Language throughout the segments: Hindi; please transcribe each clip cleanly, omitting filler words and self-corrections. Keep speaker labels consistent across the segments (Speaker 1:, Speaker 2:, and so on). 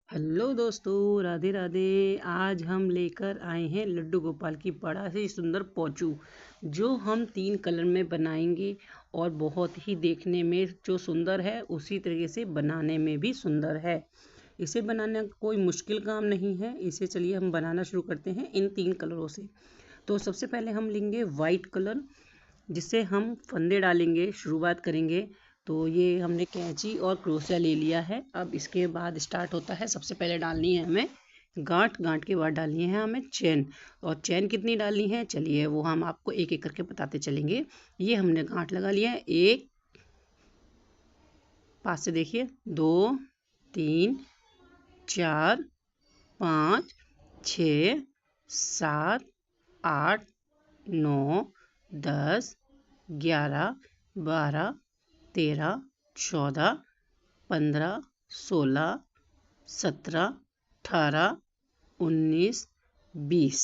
Speaker 1: हेलो दोस्तों, राधे राधे। आज हम लेकर आए हैं लड्डू गोपाल की बड़ा ही सुंदर पोंचू, जो हम 3 कलर में बनाएंगे और बहुत ही देखने में जो सुंदर है उसी तरीके से बनाने में भी सुंदर है। इसे बनाना कोई मुश्किल काम नहीं है। इसे चलिए हम बनाना शुरू करते हैं इन 3 कलरों से। तो सबसे पहले हम लेंगे वाइट कलर, जिससे हम फंदे डालेंगे, शुरुआत करेंगे। तो ये हमने कैंची और क्रोशिया ले लिया है। अब इसके बाद स्टार्ट होता है। सबसे पहले डालनी है हमें गांठ, गांठ के बाद डालनी है हमें चैन। और चैन कितनी डालनी है चलिए वो हम आपको एक एक करके बताते चलेंगे। ये हमने गांठ लगा लिया है। 1, पास से देखिए, 2, 3, 4, 5, 6, 7, 8, 9, 10, 11, 12, 13, 14, 15, 16, 17, 18, 19, 20।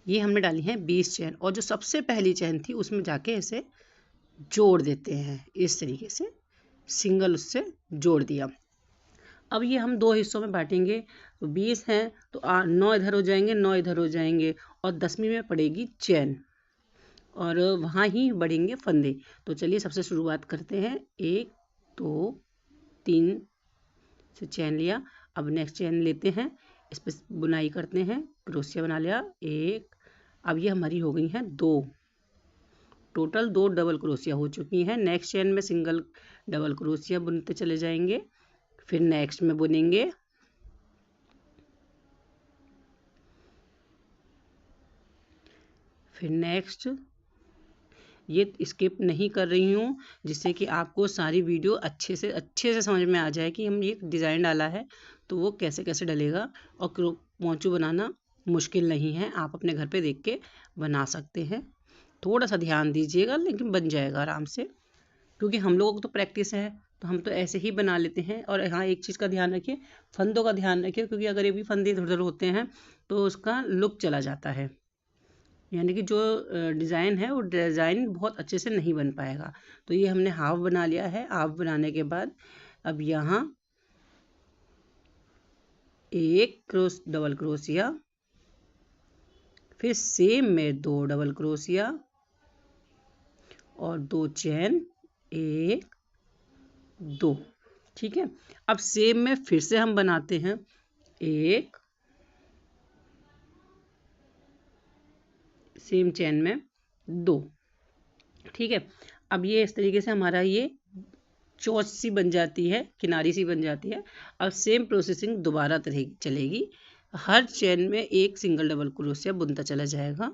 Speaker 1: ये हमने डाली हैं 20 चैन। और जो सबसे पहली चैन थी उसमें जाके इसे जोड़ देते हैं। इस तरीके से सिंगल उससे जोड़ दिया। अब ये हम 2 हिस्सों में बांटेंगे। तो 20 हैं तो 9 इधर हो जाएंगे, 9 इधर हो जाएंगे और 10वीं में पड़ेगी चैन और वहाँ ही बढ़ेंगे फंदे। तो चलिए सबसे शुरुआत करते हैं। 1, 2, 3 से चैन लिया। अब नेक्स्ट चैन लेते हैं, इस पर बुनाई करते हैं। क्रोशिया बना लिया 1। अब ये हमारी हो गई हैं 2। टोटल 2 डबल क्रोशिया हो चुकी हैं। नेक्स्ट चैन में सिंगल डबल क्रोशिया बुनते चले जाएंगे। फिर नेक्स्ट में बुनेंगे, फिर नेक्स्ट। ये स्किप नहीं कर रही हूँ जिससे कि आपको सारी वीडियो अच्छे से समझ में आ जाए कि हम ये डिज़ाइन डाला है तो वो कैसे कैसे डलेगा। और पोंचू बनाना मुश्किल नहीं है, आप अपने घर पे देख के बना सकते हैं। थोड़ा सा ध्यान दीजिएगा लेकिन बन जाएगा आराम से, क्योंकि हम लोगों को तो प्रैक्टिस है तो हम तो ऐसे ही बना लेते हैं। और हाँ, एक चीज़ का ध्यान रखिए, फंदों का ध्यान रखिए, क्योंकि अगर ये भी फंदे इधर उधर होते हैं तो उसका लुक चला जाता है, यानी कि जो डिज़ाइन है वो डिज़ाइन बहुत अच्छे से नहीं बन पाएगा। तो ये हमने हाफ बना लिया है। हाफ बनाने के बाद अब यहाँ एक डबल क्रोशिया, फिर सेम में 2 डबल क्रोशिया और 2 चैन, 1, 2। ठीक है। अब सेम में फिर से हम बनाते हैं 1, सेम चैन में 2। ठीक है। अब ये इस तरीके से हमारा ये चोंच सी बन जाती है, किनारी सी बन जाती है। अब सेम प्रोसेसिंग दोबारा चलेगी। हर चैन में एक सिंगल डबल क्रोशिया बुनता चला जाएगा,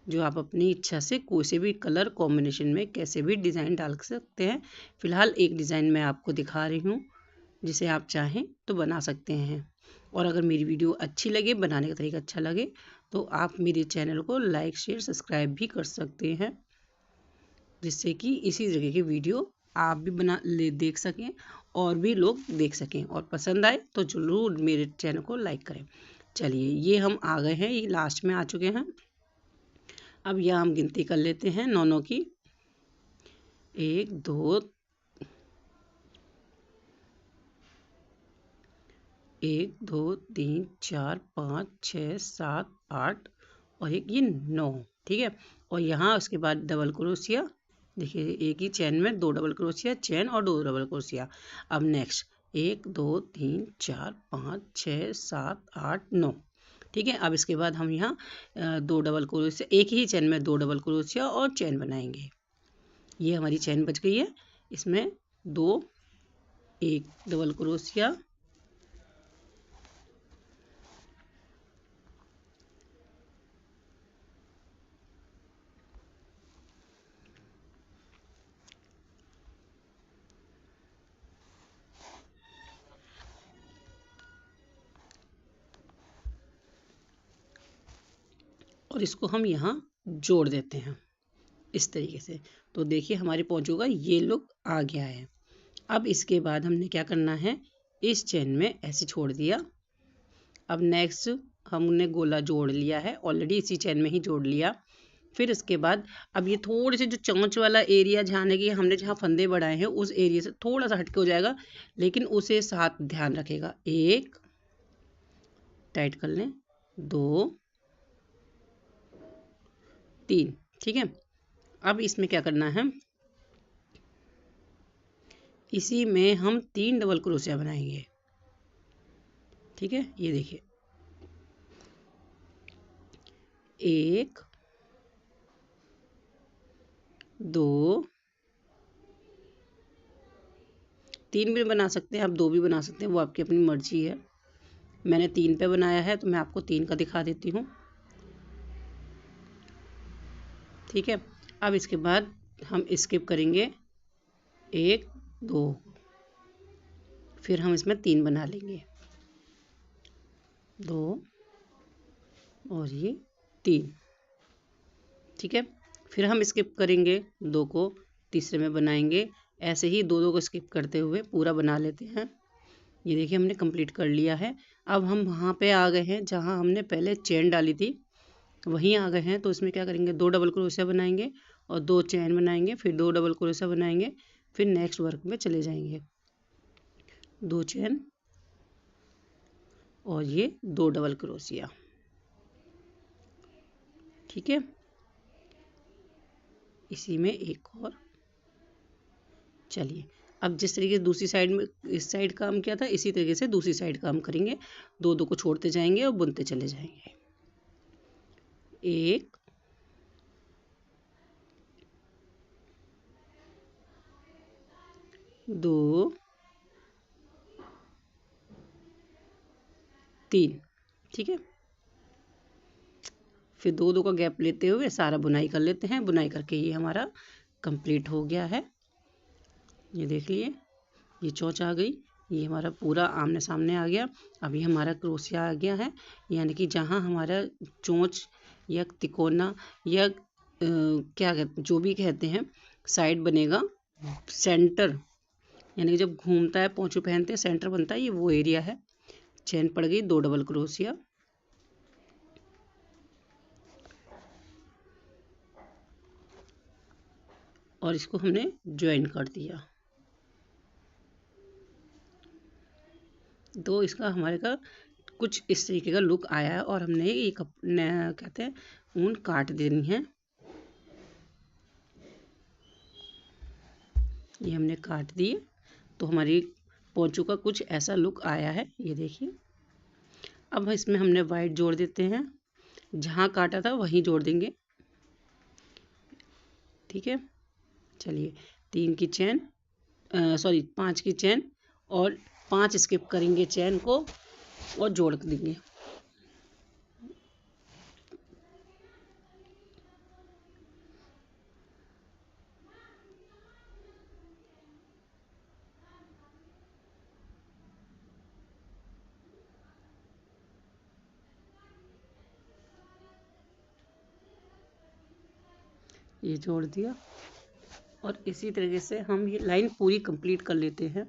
Speaker 1: जो आप अपनी इच्छा से कोई से भी कलर कॉम्बिनेशन में कैसे भी डिज़ाइन डाल सकते हैं। फिलहाल एक डिज़ाइन मैं आपको दिखा रही हूँ, जिसे आप चाहें तो बना सकते हैं। और अगर मेरी वीडियो अच्छी लगे, बनाने का तरीका अच्छा लगे, तो आप मेरे चैनल को लाइक शेयर सब्सक्राइब भी कर सकते हैं, जिससे कि इसी जगह की वीडियो आप भी देख सकें और भी लोग देख सकें। और पसंद आए तो ज़रूर मेरे चैनल को लाइक करें। चलिए, ये हम आ गए हैं, ये लास्ट में आ चुके हैं। अब यहाँ हम गिनती कर लेते हैं 9 की। 1, 2, 1, 2, 3, 4, 5, 6, 7, 8 और एक ये 9। ठीक है। और यहाँ उसके बाद डबल क्रोशिया, देखिए एक ही चैन में 2 डबल क्रोशिया, चैन और 2 डबल क्रोशिया। अब नेक्स्ट 1, 2, 3, 4, 5, 6, 7, 8, 9। ठीक है। अब इसके बाद हम यहाँ 2 डबल क्रोशिया, एक ही चैन में 2 डबल क्रोशिया और चैन बनाएंगे। ये हमारी चैन बच गई है। इसमें 2, 1 डबल क्रोशिया, और इसको हम यहाँ जोड़ देते हैं इस तरीके से। तो देखिए हमारे पोंचू का ये लुक आ गया है। अब इसके बाद हमने क्या करना है, इस चैन में ऐसे छोड़ दिया। अब नेक्स्ट हमने गोला जोड़ लिया है, ऑलरेडी इसी चैन में ही जोड़ लिया। फिर इसके बाद अब ये थोड़े से जो चोंच वाला एरिया जाने की हमने जहाँ फंदे बढ़ाए हैं उस एरिया से थोड़ा सा हटके हो जाएगा, लेकिन उसे साथ ध्यान रखेगा। 1 टाइट कर लें, 2 3, ठीक है। अब इसमें क्या करना है, इसी में हम 3 डबल क्रोशिया बनाएंगे, ठीक है। ये देखिए 1 2, 3 भी बना सकते हैं आप, 2 भी बना सकते हैं, वो आपकी अपनी मर्जी है। मैंने 3 पे बनाया है तो मैं आपको 3 का दिखा देती हूँ, ठीक है। अब इसके बाद हम स्किप करेंगे 1 2, फिर हम इसमें 3 बना लेंगे, 2 और ये 3, ठीक है। फिर हम स्किप करेंगे 2 को, तीसरे में बनाएंगे। ऐसे ही 2 2 को स्किप करते हुए पूरा बना लेते हैं। ये देखिए हमने कंप्लीट कर लिया है। अब हम वहाँ पे आ गए हैं जहाँ हमने पहले चेन डाली थी, वहीं आ गए हैं। तो इसमें क्या करेंगे, 2 डबल क्रोशिया बनाएंगे और 2 चेन बनाएंगे, फिर 2 डबल क्रोशिया बनाएंगे, फिर नेक्स्ट वर्क में चले जाएंगे। 2 चेन और ये 2 डबल क्रोशिया, ठीक है। इसी में एक और, चलिए अब जिस तरीके से दूसरी साइड में इस साइड काम किया था, इसी तरीके से दूसरी साइड काम करेंगे। 2 2 को छोड़ते जाएंगे और बुनते चले जाएंगे। 1 2 3, ठीक है। फिर 2 2 का गैप लेते हुए सारा बुनाई कर लेते हैं। बुनाई करके ये हमारा कंप्लीट हो गया है। ये देख लिए, ये चोंच आ गई, ये हमारा पूरा आमने सामने आ गया। अभी हमारा क्रोशिया आ गया है, यानी कि जहाँ हमारा चोंच या तिकोना या क्या कहते जो भी कहते हैं साइड बनेगा, सेंटर, यानी कि जब घूमता है पोंछू पहनते हैं सेंटर बनता है, ये वो एरिया है। चेन पड़ गई, 2 डबल क्रोशिया, और इसको हमने ज्वाइन कर दिया। तो इसका हमारे का कुछ इस तरीके का लुक आया है। और हमने ये कहते हैं ऊन काट देनी है। ये हमने काट दिए तो हमारी पोंचू का कुछ ऐसा लुक आया है, ये देखिए। अब इसमें हमने वाइट जोड़ देते हैं, जहाँ काटा था वहीं जोड़ देंगे, ठीक है। चलिए 3 की चेन, सॉरी 5 की चेन और 5 स्किप करेंगे चेन को और जोड़ देंगे। ये जोड़ दिया और इसी तरीके से हम ये लाइन पूरी कंप्लीट कर लेते हैं।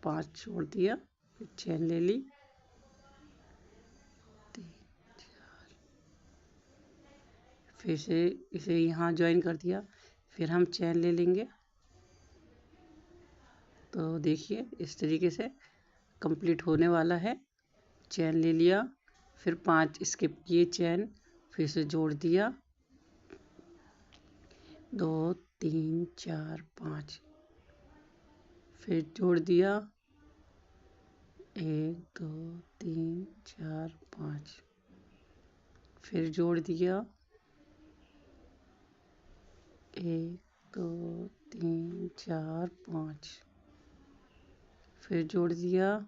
Speaker 1: पांच छोड़ दिया, फिर चेन ले ली, फिर से इसे यहाँ ज्वाइन कर दिया, फिर हम चेन ले लेंगे। तो देखिए इस तरीके से कंप्लीट होने वाला है। चेन ले लिया, फिर 5 स्किप किए चेन, फिर से जोड़ दिया, 2 3 4 5, फिर जोड़ दिया, 1 2 3 4 5, फिर जोड़ दिया, 1 2 3 4 5, फिर जोड़ दिया,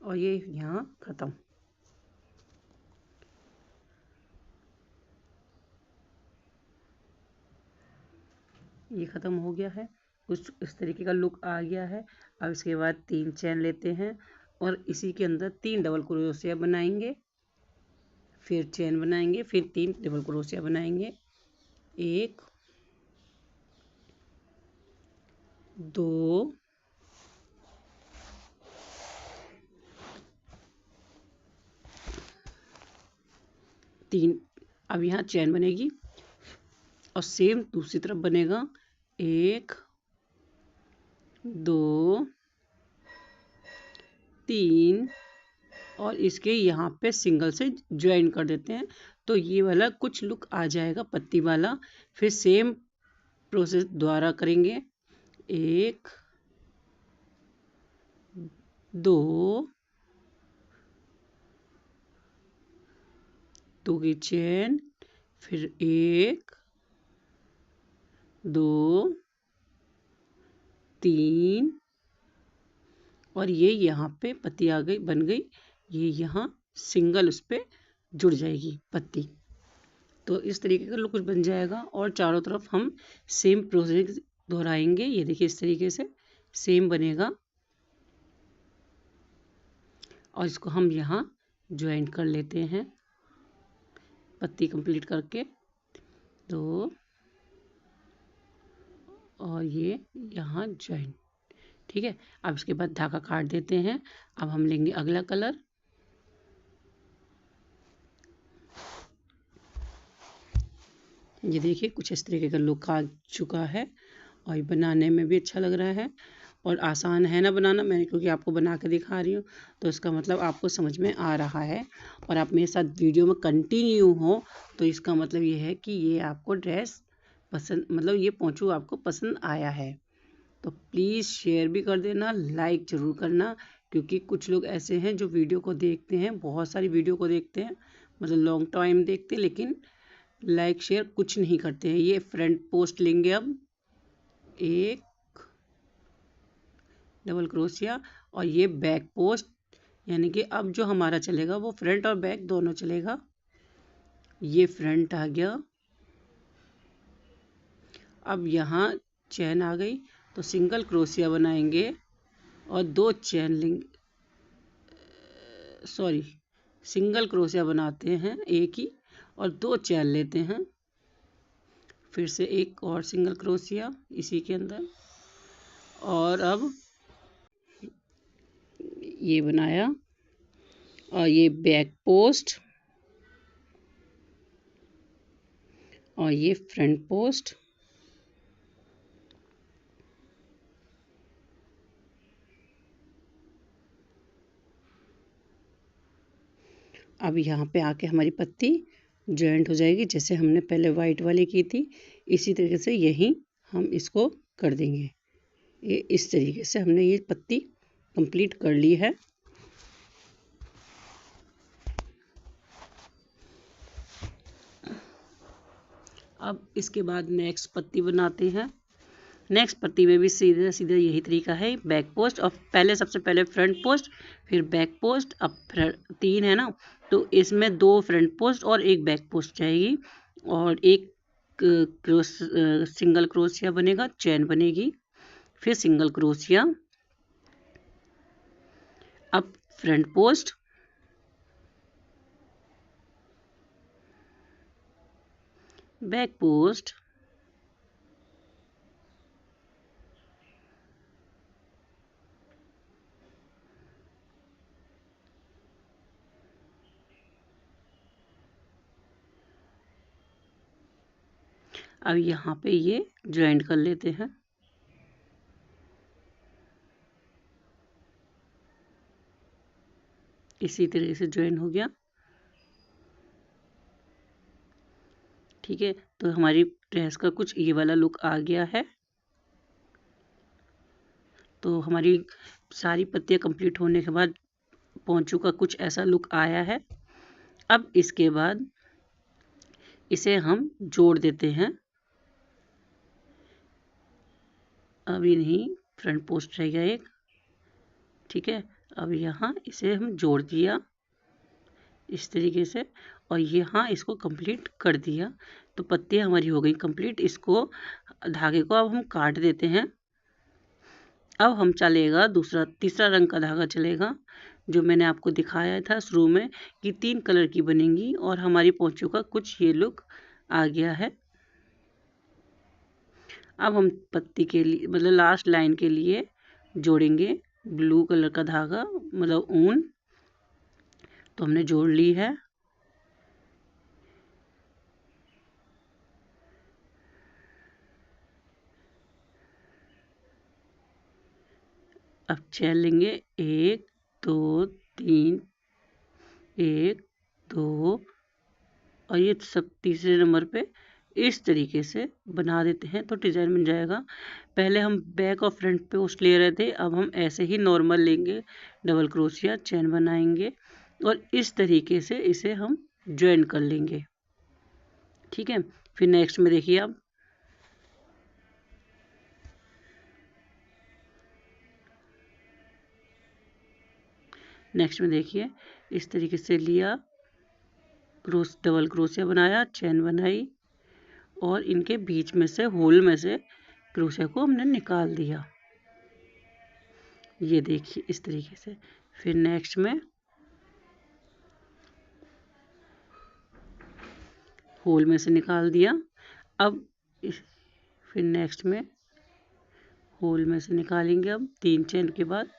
Speaker 1: और ये यहाँ ख़त्म। ये ख़त्म हो गया है, कुछ इस तरीके का लुक आ गया है। अब इसके बाद 3 चेन लेते हैं और इसी के अंदर 3 डबल क्रोशिया बनाएंगे। फिर चेन बनाएंगे, फिर 3 डबल क्रोशिया बनाएंगे। 1 2 3। अब यहाँ चेन बनेगी और सेम दूसरी तरफ बनेगा 1 2 3 और इसके यहाँ पे सिंगल से ज्वाइन कर देते हैं, तो ये वाला कुछ लुक आ जाएगा पत्ती वाला। फिर सेम प्रोसेस दोबारा करेंगे। 1 2 की चेन, फिर 1 2 3 और ये यहाँ पे पत्ती आ गई, बन गई। ये यहाँ सिंगल उस पे जुड़ जाएगी पत्ती। तो इस तरीके का कुछ बन जाएगा और चारों तरफ हम सेम प्रोसेस दोहराएंगे। ये देखिए इस तरीके से सेम बनेगा और इसको हम यहाँ ज्वाइन कर लेते हैं पत्ती कंप्लीट करके। तो और ये यहाँ ज्वाइन, ठीक है। अब इसके बाद धागा काट देते हैं। अब हम लेंगे अगला कलर। ये देखिए कुछ इस तरीके का लुक आ चुका है और ये बनाने में भी अच्छा लग रहा है और आसान है ना बनाना। मैं क्योंकि आपको बना के दिखा रही हूँ तो इसका मतलब आपको समझ में आ रहा है और आप मेरे साथ वीडियो में कंटिन्यू हो, तो इसका मतलब ये है कि ये आपको ड्रेस पसंद, मतलब ये पोंचू आपको पसंद आया है। तो प्लीज़ शेयर भी कर देना, लाइक ज़रूर करना, क्योंकि कुछ लोग ऐसे हैं जो वीडियो को देखते हैं, बहुत सारी वीडियो को देखते हैं, मतलब लॉन्ग टाइम देखते हैं, लेकिन लाइक शेयर कुछ नहीं करते हैं। ये फ्रंट पोस्ट लेंगे अब 1 डबल क्रोशिया और ये बैक पोस्ट, यानी कि अब जो हमारा चलेगा वो फ्रंट और बैक दोनों चलेगा। ये फ्रंट आ गया। अब यहाँ चेन आ गई तो सिंगल क्रोशिया बनाएंगे और 2 चेन लेंगे, सॉरी सिंगल क्रोशिया बनाते हैं एक ही और 2 चेन लेते हैं। फिर से एक और सिंगल क्रोशिया इसी के अंदर और अब ये बनाया और ये बैक पोस्ट और ये फ्रंट पोस्ट। अब यहाँ पे आके हमारी पत्ती जॉइंट हो जाएगी, जैसे हमने पहले वाइट वाली की थी इसी तरीके से यहीं हम इसको कर देंगे। ये इस तरीके से हमने ये पत्ती कंप्लीट कर ली है। अब इसके बाद नेक्स्ट पत्ती बनाते हैं। नेक्स्ट पत्ती में भी सीधा सीधा यही तरीका है, बैक पोस्ट और पहले सबसे पहले फ्रंट पोस्ट फिर बैक पोस्ट। अब 3 है ना, तो इसमें 2 फ्रंट पोस्ट और 1 बैक पोस्ट जाएगी और एक सिंगल क्रोशिया बनेगा, चेन बनेगी, फिर सिंगल क्रोशिया। अब फ्रंट पोस्ट, बैक पोस्ट, अब यहाँ पे ये ज्वाइंट कर लेते हैं। इसी तरीके से ज्वाइन हो गया, ठीक है। तो हमारी ड्रेस का कुछ ये वाला लुक आ गया है। तो हमारी सारी पत्तियां कंप्लीट होने के बाद पोंचू का कुछ ऐसा लुक आया है। अब इसके बाद इसे हम जोड़ देते हैं। अभी नहीं, फ्रंट पोस्ट रह गया एक, ठीक है। अब यहाँ इसे हम जोड़ दिया इस तरीके से और यहाँ इसको कंप्लीट कर दिया। तो पत्तियाँ हमारी हो गई कंप्लीट। इसको धागे को अब हम काट देते हैं। अब हम चलेगा तीसरा रंग का धागा चलेगा, जो मैंने आपको दिखाया था शुरू में कि 3 कलर की बनेंगी, और हमारी पोंचों का कुछ ये लुक आ गया है। अब हम पत्ती के लिए मतलब लास्ट लाइन के लिए जोड़ेंगे ब्लू कलर का धागा, मतलब ऊन। तो हमने जोड़ ली है। अब चैन लेंगे 1 2 3, 1 2, और ये सब तीसरे नंबर पे इस तरीके से बना देते हैं तो डिज़ाइन बन जाएगा। पहले हम बैक और फ्रंट पे उस ले रहे थे, अब हम ऐसे ही नॉर्मल लेंगे, डबल क्रोशिया चैन बनाएंगे और इस तरीके से इसे हम ज्वाइन कर लेंगे। ठीक है, फिर नेक्स्ट में देखिए आप, नेक्स्ट में देखिए इस तरीके से लिया, डबल क्रोशिया बनाया, चैन बनाई और इनके बीच में से होल में से क्रोशिया को हमने निकाल दिया। ये देखिए इस तरीके से। फिर नेक्स्ट में होल में से निकाल दिया। अब फिर नेक्स्ट में होल में से निकालेंगे। अब 3 चैन के बाद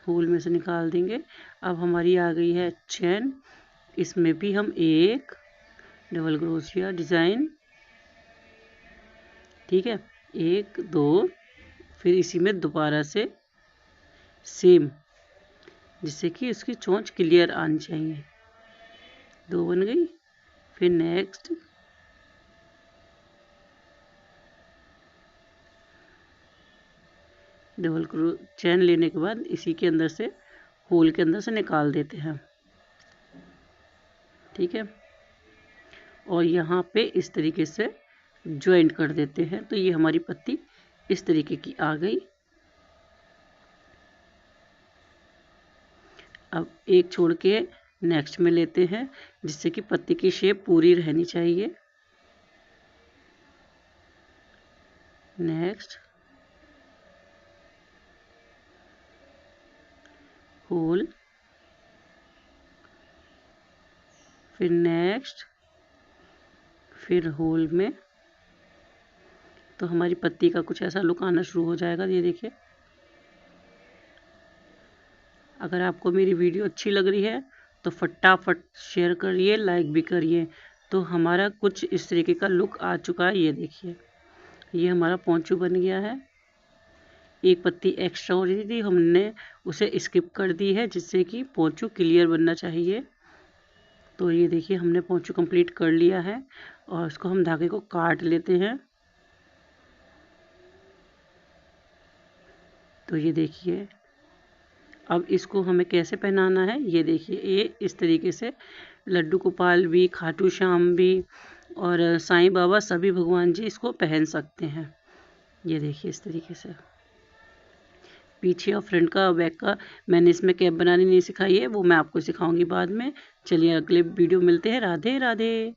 Speaker 1: होल में से निकाल देंगे। अब हमारी आ गई है चैन, इसमें भी हम एक डबल क्रोशिया डिज़ाइन, ठीक है, 1 2, फिर इसी में दोबारा से सेम, जिससे कि इसकी चोंच क्लियर आनी चाहिए। 2 बन गई। फिर नेक्स्ट डबल चैन लेने के बाद इसी के अंदर से होल के अंदर से निकाल देते हैं। ठीक है, और यहाँ पे इस तरीके से ज्वाइंट कर देते हैं। तो ये हमारी पत्ती इस तरीके की आ गई। अब एक छोड़ के नेक्स्ट में लेते हैं, जिससे कि पत्ती की शेप पूरी रहनी चाहिए। नेक्स्ट होल, फिर नेक्स्ट, फिर होल में। तो हमारी पत्ती का कुछ ऐसा लुक आना शुरू हो जाएगा। ये देखिए, अगर आपको मेरी वीडियो अच्छी लग रही है तो फटाफट शेयर करिए, लाइक भी करिए। तो हमारा कुछ इस तरीके का लुक आ चुका है। ये देखिए, ये हमारा पोंचू बन गया है। एक पत्ती एक्स्ट्रा हो रही थी, हमने उसे स्किप कर दी है, जिससे कि पोंचू क्लियर बनना चाहिए। तो ये देखिए, हमने पोंचू कंप्लीट कर लिया है और इसको हम धागे को काट लेते हैं। तो ये देखिए, अब इसको हमें कैसे पहनाना है, ये देखिए, ये इस तरीके से लड्डू गोपाल भी, खाटू श्याम भी और साईं बाबा सभी भगवान जी इसको पहन सकते हैं। ये देखिए इस तरीके से। पीछे और फ्रंट का बैक का मैंने इसमें कैप बनानी नहीं सिखाई है, वो मैं आपको सिखाऊंगी बाद में। चलिए अगले वीडियो मिलते हैं। राधे राधे।